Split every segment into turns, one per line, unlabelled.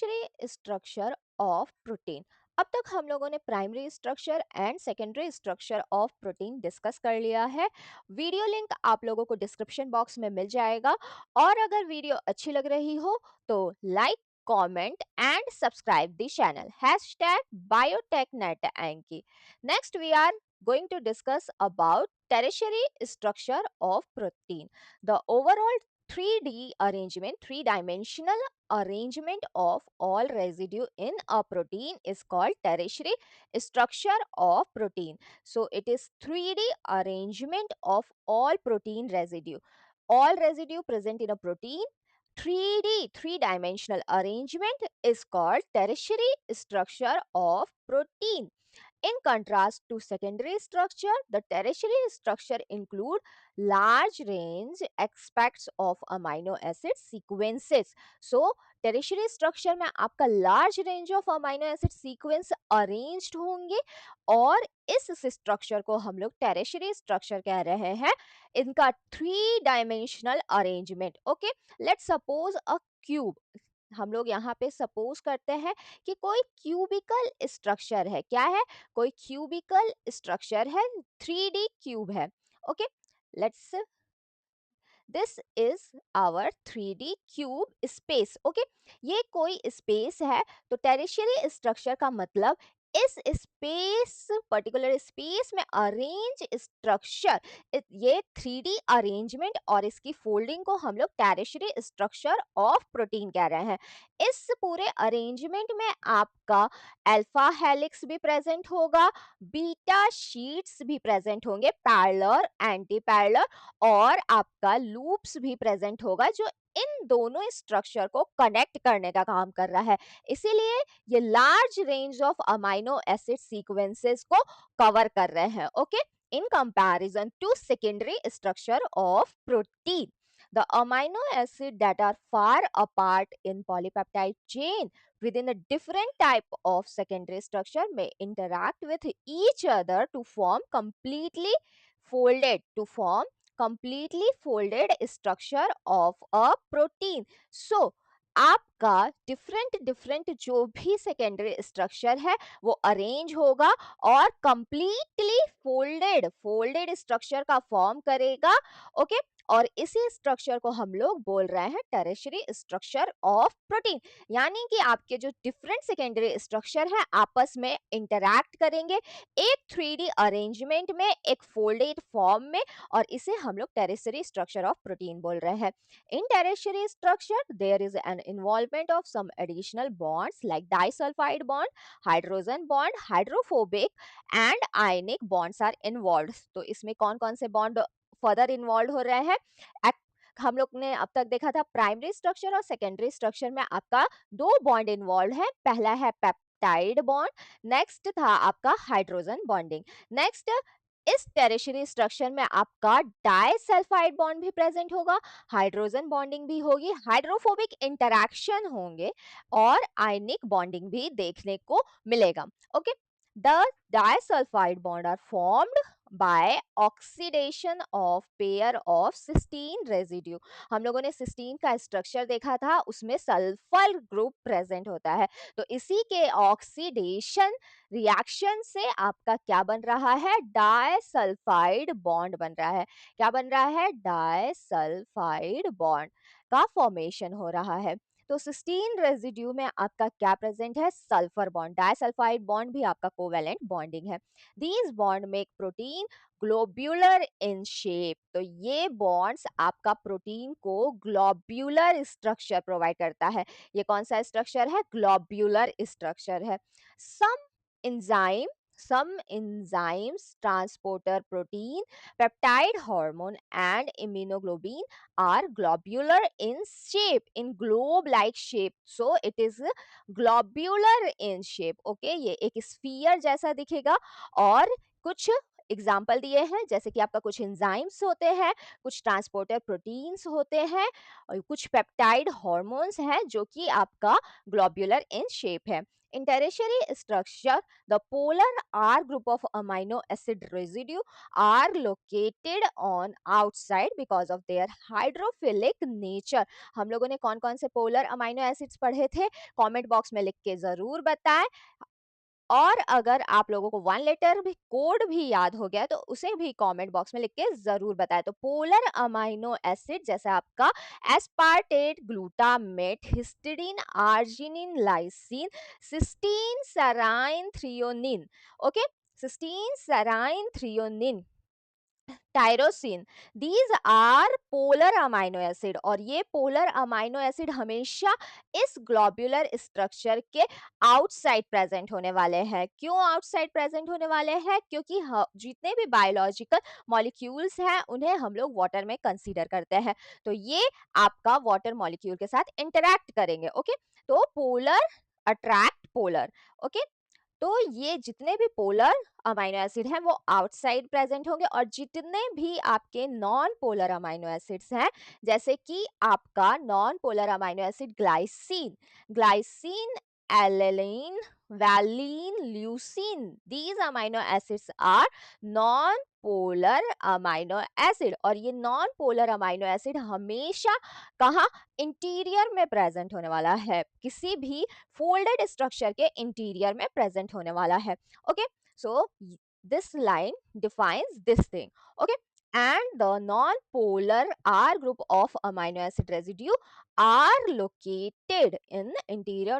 Tertiary structure of protein. अब तक हम लोगों ने primary structure and secondary structure of protein discuss कर लिया है। वीडियो लिंक आप लोगों को डिस्क्रिप्शन बॉक्स में मिल जाएगा। और अगर वीडियो अच्छी लग रही हो तो like, comment and subscribe the channel #biotechnet एंकी। Next we are going to discuss about tertiary structure of protein. The overall 3D arrangement, three-dimensional arrangement of all residue in a protein is called tertiary structure of protein. So it is 3D arrangement of all protein residue. All residue present in a protein, 3D, three-dimensional arrangement is called tertiary structure of protein. In contrast to secondary structure, the tertiary structure include large range aspects of amino acid sequences. So, tertiary structure में आपका large range of amino acid sequence arranged होंगे और इस structure को हम लोग tertiary structure कह रहे हैं। इनका 3 dimensional arrangement. Okay, let's suppose a cube. हम लोग यहाँ पे सपोज करते हैं कि कोई क्यूबिकल स्ट्रक्चर है। क्या है? कोई क्यूबिकल स्ट्रक्चर है, 3D क्यूब है। Okay, let's this is our 3D cube space. Okay, ये कोई स्पेस है। तो टेरिशियरी स्ट्रक्चर का मतलब इस स्पेस, पर्टिकुलर स्पेस में अरेंज स्ट्रक्चर, ये 3D अरेंजमेंट और इसकी फोल्डिंग को हम लोग टेरिशियरी स्ट्रक्चर ऑफ प्रोटीन कह रहे हैं। इस पूरे अरेंजमेंट में आपका अल्फा हेलिक्स भी प्रेजेंट होगा, बीटा शीट्स भी प्रेजेंट होंगे, पैरेलल, एंटी पैरेलल, और आपका लूप्स भी प्रेजेंट होगा जो इन दोनों स्ट्रक्चर को कनेक्ट करने का काम कर रहा है। इसीलिए ये large range of amino acid sequences को कवर कर रहे हैं। Okay, in comparison to secondary structure of protein, the amino acid that are far apart in polypeptide chain within a different type of secondary structure may interact with each other to form completely folded structure of a protein. So आपका different जो भी secondary structure है वो arrange होगा और completely folded structure का form करेगा। Okay, और इसी स्ट्रक्चर को हम लोग बोल रहे हैं टेरिशरी स्ट्रक्चर ऑफ प्रोटीन। यानी कि आपके जो डिफरेंट सेकेंडरी स्ट्रक्चर है आपस में इंटरैक्ट करेंगे एक 3D अरेंजमेंट में, एक फोल्डेड फॉर्म में, और इसे हम लोग टेरिशरी स्ट्रक्चर ऑफ प्रोटीन बोल रहे हैं। In tertiary structure, there is an involvement of some additional bonds like disulfide bond, hydrogen bond, hydrophobic and ionic bonds are involved. तो इसमें कौन कौन से बॉन्ड फर्दर इन्वॉल्व हो रहे हैं? हम लोग ने अब तक देखा था प्राइमरी स्ट्रक्चर और सेकेंडरी स्ट्रक्चर में आपका दो बॉन्ड इन्वॉल्व है। पहला है पेप्टाइड बॉन्ड, नेक्स्ट था आपका हाइड्रोजन बॉन्डिंग। नेक्स्ट, इस टेरिशरी स्ट्रक्चर में आपका डाइसल्फाइड बॉन्ड भी प्रेजेंट होगा, हाइड्रोजन बॉन्डिंग भी होगी, हाइड्रोफोबिक इंटरैक्शन होंगे और आयनिक बॉन्डिंग भी देखने को मिलेगा। Okay, the disulfide bond are formed by oxidation of pair of cysteine residue. हम लोगों ने सिस्टीन का स्ट्रक्चर देखा था, उसमें सल्फर ग्रुप प्रेजेंट होता है। तो इसी के ऑक्सीडेशन रिएक्शन से आपका क्या बन रहा है? डाइसल्फाइड बॉन्ड बन रहा है। क्या बन रहा है? डाइसल्फाइड बॉन्ड का फॉर्मेशन हो रहा है। तो सिस्टीन रेजिड्यू में आपका क्या प्रेजेंट है? Sulphur bond. डाइसल्फाइड बॉन्ड भी आपका कोवेलेंट बॉन्डिंग है। These bond make protein globular in shape. तो ये बॉन्ड्स आपका प्रोटीन को ग्लोब्यूलर स्ट्रक्चर प्रोवाइड करता है। ये कौन सा स्ट्रक्चर है? ग्लोब्यूलर स्ट्रक्चर है। Enzyme some enzymes transporter protein, peptide hormone and immunoglobulin are globular in shape, in globe like shape, so it is globular in shape. Okay, ये एक sphere जैसा दिखेगा और कुछ एग्जाम्पल दिए हैं, जैसे कि आपका कुछ एंजाइम्स होते हैं, कुछ ट्रांसपोर्टर प्रोटीन्स होते हैं और कुछ पेप्टाइड हार्मोन्स हैं जो कि आपका ग्लोब्यूलर इन शेप है। In tertiary structure, the polar R group of amino acid residue are located on outside because of their hydrophilic nature। हम लोगों ने कौन कौन से पोलर अमाइनो एसिड्स पढ़े थे, कमेंट बॉक्स में लिख के जरूर बताएं। और अगर आप लोगों को वन लेटर भी कोड भी याद हो गया तो उसे भी कमेंट बॉक्स में लिख के जरूर बताएं। तो पोलर अमाइनो एसिड जैसे आपका aspartate, glutamate, histidine, arginine, lysine, cysteine, serine, threonine. Okay, cysteine, serine, threonine, tyrosine, these are polar amino acid. और ये पोलर अमाइनो एसिड हमेशा इस ग्लोब्यूलर स्ट्रक्चर के आउटसाइड प्रेजेंट होने वाले हैं। क्यों आउटसाइड प्रेजेंट होने वाले हैं? क्योंकि जितने भी बायोलॉजिकल मॉलिक्यूल्स हैं उन्हें हम लोग वाटर में कंसीडर करते हैं, तो ये आपका वाटर मॉलिक्यूल के साथ इंटरैक्ट करेंगे। ओके, तो पोलर अट्रैक्ट पोलर। ओके, तो ये जितने भी पोलर अमाइनो एसिड हैं वो आउटसाइड प्रेजेंट होंगे, और जितने भी आपके नॉन पोलर अमाइनो एसिड्स हैं, जैसे कि आपका non polar amino acid glycine, glycine, alanine, valine, leucine, these amino acids are non polar amino acid. और ये नॉन पोलर अमाइनो एसिड हमेशा कहाँ, इंटीरियर में प्रेजेंट होने वाला है, किसी भी फोल्डेड स्ट्रक्चर के इंटीरियर में प्रेजेंट होने वाला है। Okay, so this line defines this thing. Okay, and the non-polar R group of amino acid residue are located in interior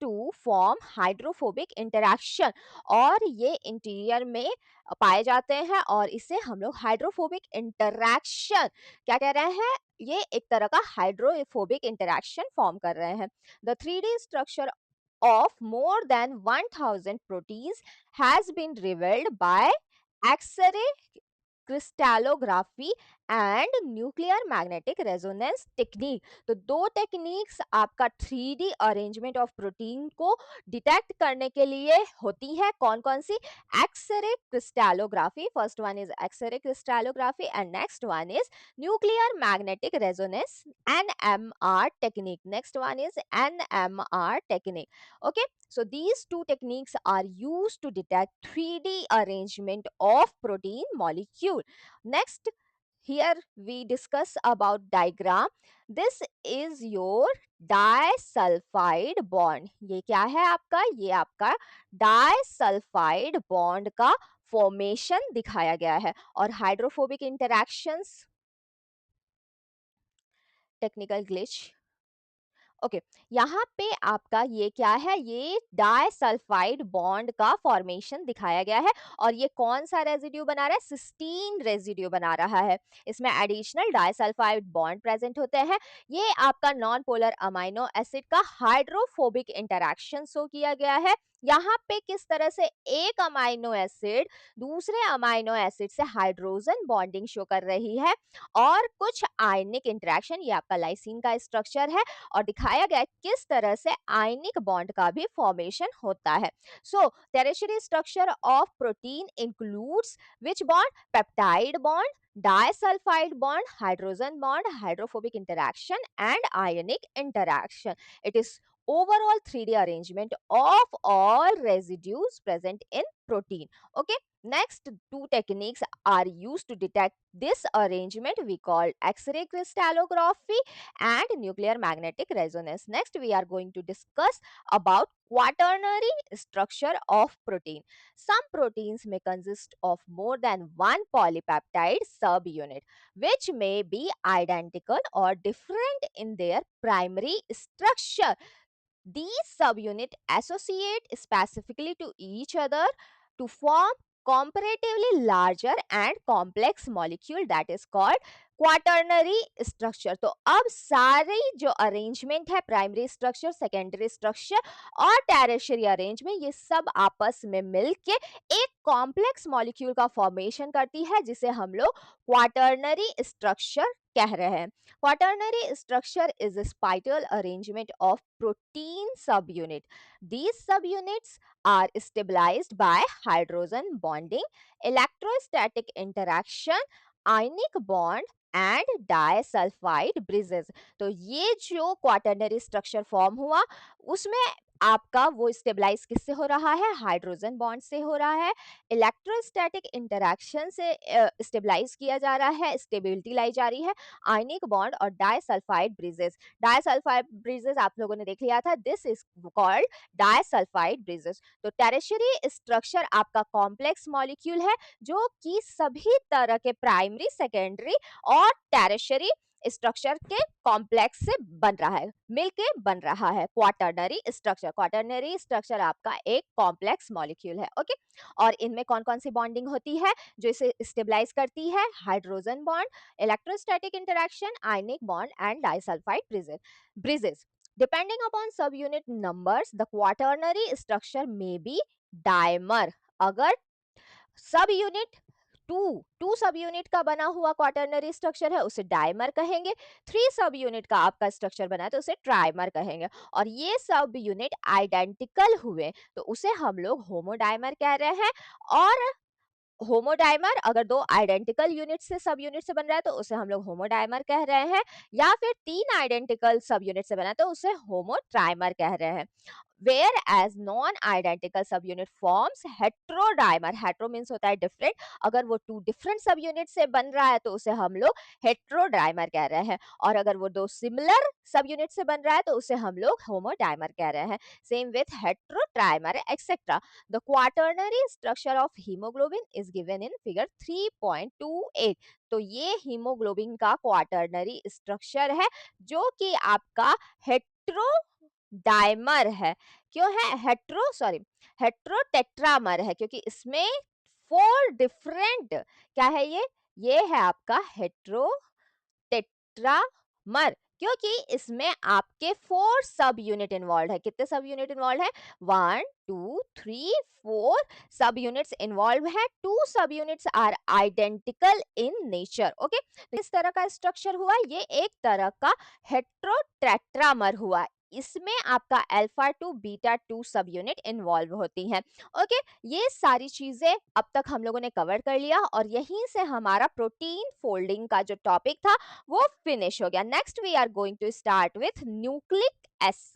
to form hydrophobic interaction। और ये इंटीरियर में पाए जाते हैं और इसे हम लोग हाइड्रोफोबिक इंटरैक्शन क्या कह रहे हैं, ये एक तरह का हाइड्रोफोबिक इंटरैक्शन फॉर्म कर रहे हैं। The 3D structure of more than 1000 proteins has been revealed by X-ray crystallography and nuclear magnetic resonance technique. तो दो टेक्निक्स आपका 3D अरेंजमेंट ऑफ प्रोटीन को डिटेक्ट करने के लिए होती है। कौन कौन सी? X ray crystallography, first one is X ray crystallography and next one is nuclear magnetic resonance NMR technique, next one is NMR technique. Okay, so these two techniques are used to detect 3D arrangement of protein molecule. Next, here we discuss about diagram. This is your disulfide bond। ये क्या है आपका? ये आपका disulfide bond का formation दिखाया गया है। और hydrophobic interactions, technical glitch. Okay, यहाँ पे आपका ये क्या है, ये डाइसल्फाइड बॉन्ड का फॉर्मेशन दिखाया गया है। और ये कौन सा रेजिड्यू बना रहा है? सिस्टीन रेजिड्यू बना रहा है। इसमें एडिशनल डाइसल्फाइड बॉन्ड प्रेजेंट होते हैं। ये आपका नॉन पोलर अमाइनो एसिड का हाइड्रोफोबिक इंटरैक्शन शो किया गया है। यहाँ पे किस तरह से एक अमाइनो एसिड दूसरे अमाइनो एसिड से हाइड्रोजन बॉन्डिंग शो कर रही है, और कुछ आयनिक इंटरेक्शन, ये आपका लाइसिन का स्ट्रक्चर है, और दिखाया गया है किस तरह से आयनिक बॉन्ड का भी फॉर्मेशन होता है। So tertiary structure of protein includes which bond? Peptide bond, disulfide bond, hydrogen bond, hydrophobic interaction and ionic interaction. It is overall 3D arrangement of all residues present in protein. Okay, next two techniques are used to detect this arrangement. We call X-ray crystallography and nuclear magnetic resonance. Next, we are going to discuss about quaternary structure of protein. Some proteins may consist of more than one polypeptide subunit, which may be identical or different in their primary structure. These subunits associate specifically to each other to form comparatively larger and complex molecule that is called quaternary structure. तो अब सारी जो arrangement है, primary structure, secondary structure और टेरेशरी arrangement, ये सब आपस में मिलके एक कॉम्प्लेक्स मॉलिक्यूल का फॉर्मेशन करती है, जिसे हम लोग क्वाटर्नरी स्ट्रक्चर कह रहे हैं। Quaternary structure is a spiral arrangement of protein subunit. These subunits are stabilized by hydrogen bonding, electrostatic interaction, ionic bond and disulphide bridges. तो ये जो क्वाटर्नरी स्ट्रक्चर फॉर्म हुआ, उसमें आपका वो स्टेबलाइज किससे हो रहा है? हाइड्रोजन बॉन्ड से हो रहा है। इलेक्ट्रोस्टैटिक इंटरैक्शन से स्टेबलाइज किया जा रहा है, स्टेबिलिटी लाई जा रही है। आयनिक बॉन्ड और डाइसल्फाइड ब्रिजेस। डाइसल्फाइड ब्रिजेस आप लोगों ने देख लिया था, this is called disulphide bridges. तो टेरेशरी स्ट्रक्चर आपका कॉम्प्लेक्स मॉलिक्यूल है, जो कि सभी तरह के प्राइमरी, सेकेंडरी और टेरेशरी स्ट्रक्चर के कॉम्प्लेक्स से बन रहा है, मिलके बन रहा है क्वाटर्नरी स्ट्रक्चर। क्वाटर्नरी स्ट्रक्चर आपका एक कॉम्प्लेक्स मॉलिक्यूल है, ओके। और इनमें कौन कौन सी बॉन्डिंग होती है जो इसे स्टेबलाइज करती है? Hydrogen bond, electrostatic interaction, ionic bond and disulphide bridges. Depending upon subunit numbers, the quaternary structure may be dimer. अगर सब यूनिट टू सब यूनिट का बना हुआ क्वाटर्नरी स्ट्रक्चर है, उसे डाइमर कहेंगे। थ्री सब यूनिट का आपका स्ट्रक्चर बना है तो उसे ट्राइमर कहेंगे। और ये सब यूनिट आइडेंटिकल हुए तो उसे हम लोग होमोडाइमर कह रहे हैं। और होमोडाइमर अगर दो आइडेंटिकल यूनिट से सब यूनिट से बन रहा है तो उसे हम लोग होमोडाइमर कह रहे हैं। या फिर तीन आइडेंटिकल सब यूनिट से बना है तो उसे होमोट्राइमर कह रहे हैं। Whereas non-identical subunit forms heterodimer, hetero means होता है different, अगर वो टू डिफरेंट सब यूनिट से बन रहा है तो उसे हम लोग हेट्रोडाइमर कह रहे हैं। और अगर वो दो सिमिलर सब यूनिट से बन रहा है तो उसे हम लोग होमोडाइमर कह रहे हैं। Same with heterotrimer etcetera. The quaternary structure of haemoglobin is given in figure 3.28। तो ये हीमोग्लोबिन का क्वाटर्नरी स्ट्रक्चर है, जो कि आपका हेट्रो डाइमर है। क्यों है हेट्रो? सॉरी, हेट्रोटेट्रामर है, क्योंकि इसमें फोर डिफरेंट क्या है ये है आपका हेट्रो टेट्रामर, क्योंकि इसमें आपके फोर सब यूनिट इन्वॉल्व है। कितने सब यूनिट इन्वॉल्व है? 1 2 3 4 सब यूनिट्स इन्वॉल्व है। Two subunits are identical in nature, okay. तो इस तरह का स्ट्रक्चर हुआ, ये एक तरह का हेट्रोटेट्रामर हुआ। इसमें आपका अल्फा टू बीटा टू सब यूनिट इन्वॉल्व होती हैं, ओके। ये सारी चीजें अब तक हम लोगों ने कवर कर लिया और यहीं से हमारा प्रोटीन फोल्डिंग का जो टॉपिक था वो फिनिश हो गया। Next we are going to start with nucleic acid.